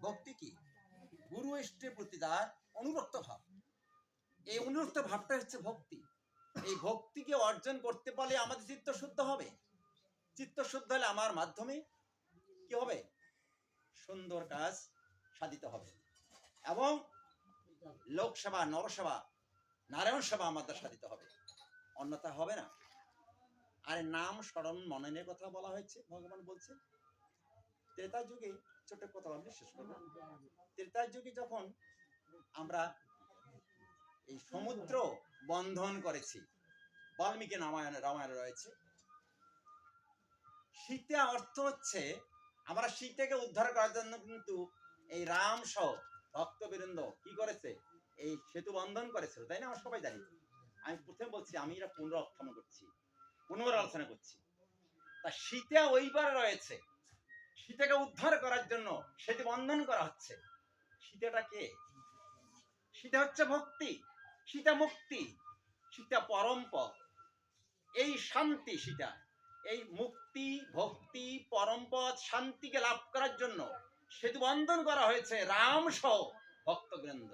ভক্তি কি? গুরু ইষ্টের প্রতি তার অনুরক্ত ভাব। এই অনুরক্ত ভাবটা হচ্ছে ভক্তি। এই ভক্তিকে অর্জন করতে পারলে আমাদের চিত্ত শুদ্ধ হবে। চিত্ত শুদ্ধ হলে আমার মাধ্যমে কি হবে? সুন্দর কাজ সাধিত হবে এবং লোকসেবা, নরসেবা, নারায়ণ সেবা আমাদের সাধিত হবে, অন্যথা হবে না। আর নাম স্মরণ মননের কথা বলা হয়েছে। ভগবান বলছে ত্রেতা যুগে, ছোট কথা আমি শেষ করব, ত্রেতা যুগে যখন আমরা এই সমুদ্র বন্ধন করেছি, বাল্মীকি রামায়ণে রয়েছে, সীতা অর্থ হচ্ছে আমরা সীতাকে উদ্ধার করার জন্য কিন্তু এই রাম সহ ভক্তবৃন্দ কি করেছে? এই সেতু বন্ধন করেছিল, তাই না? আমরা সবাই জানি। আমি প্রথমে বলছি, আমি এটা পুনরাখ্যান করছি, পুনরালোচনা করছি। তা সীতা ওইবার রয়েছে, সীতাকে উদ্ধার করার জন্য সেতু বন্ধন করা হচ্ছে। সীতাটা কে? সীতা হচ্ছে ভক্তি, সীতা মুক্তি, সীতা পরম পদ, এই শান্তি। সীতা এই মুক্তি, ভক্তি, পরমপদ, শান্তিকে লাভ করার জন্য সেতু বন্ধন করা হয়েছে রাম সহ ভক্তবৃন্দ।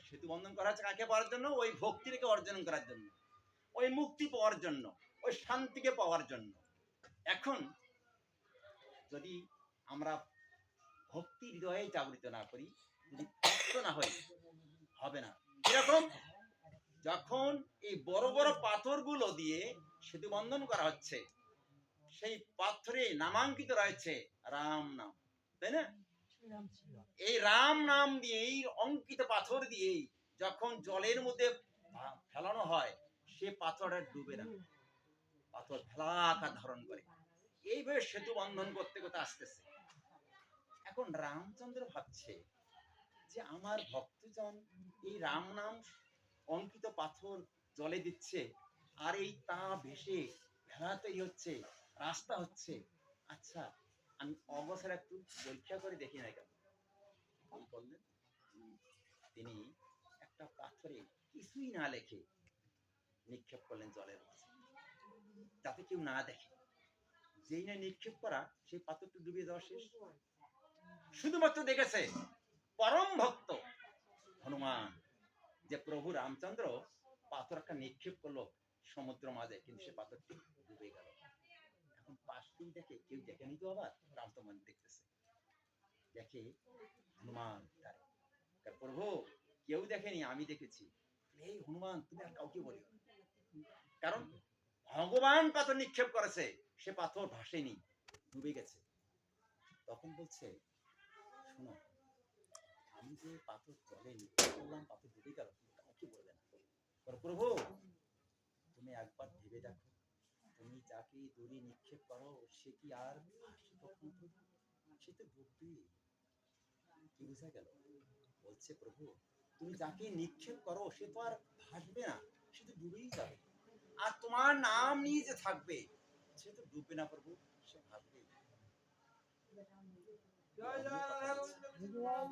সেতু বন্ধন করা হচ্ছে কাকে পাওয়ার জন্য? ওই ভক্তিকে অর্জন করার জন্য, ওই মুক্তি পাওয়ার জন্য, ওই শান্তিকে পাওয়ার জন্য। এখন যদি আমরা ভক্তি হৃদয়ে জাগরিত না করি, যদি ভক্ত না হই, হবে না। এরকম যখন এই বড় বড় পাথরগুলো দিয়ে সেতু বন্ধন করা হচ্ছে, সেই পাথরে নামাঙ্কিত রয়েছে রাম নাম, তাই না? এই রাম নাম দিয়ে, এই অঙ্কিত পাথর দিয়ে যখন জলের মধ্যে ফেলানো হয়, সে পাথরটা ডুবে না, পাথর ফেলা আকার ধারণ করে। এইভাবে সেতু বন্ধন করতে করতে আসতেছে। এখন রামচন্দ্র ভাবছে যে আমার ভক্তজন এই রাম নাম অঙ্কিত পাথর জলে দিচ্ছে, আর এই তা ভেসে ভেলা তৈরি হচ্ছে, রাস্তা হচ্ছে। আচ্ছা, আমি অবসর একটু পরীক্ষা করে দেখি না কেন। কি করলেন? তিনি একটা পাথরে কিছুই না লেখে নিক্ষেপ করলেন জলের মাঝে, যাতে কেউ না দেখে। যেই না নিক্ষেপ করা, সেই পাথরটা ডুবিয়ে দেওয়া শেষ। শুধুমাত্র দেখেছে পরম ভক্ত হনুমান যে প্রভু রামচন্দ্র পাথর একটা নিক্ষেপ করলো সমুদ্র মাঝে, কিন্তু সে পাথরটি ডুবে গেল। এখন পাশ থেকে দেখে, কেউ দেখেনি তো, আবার রামচন্দ্র দেখতেছে, দেখে হনুমান প্রভু কেউ দেখেনি, আমি দেখেছি। এই হনুমান, তুমি আর কাউকে বলিও না, কারণ ভগবান পাথর নিক্ষেপ করেছে, সে পাথর ভাসেনি, ডুবে গেছে। তখন বলছে, শোনো, আমি যে পাথর জলে নিক্ষেপ করলাম, পাথর ডুবে গেল, তুমি কাউকে বলবে না। প্রভু তুমি একবার ভেবে দেখো, তুমি যাকে দূরে নিক্ষেপ করো, সে কি আর ভাসে কখনো? সে তো ডুববে। কি বোঝা গেল? বলছে প্রভু তুমি যাকে নিক্ষেপ করো, সে তো আর ভাসবে না, সে তো ডুবেই যাবে। আর তোমার নাম নিয়ে যে থাকবে, সে তো ডুববে না প্রভু, সে ভাসবে। জয় জয় রাম।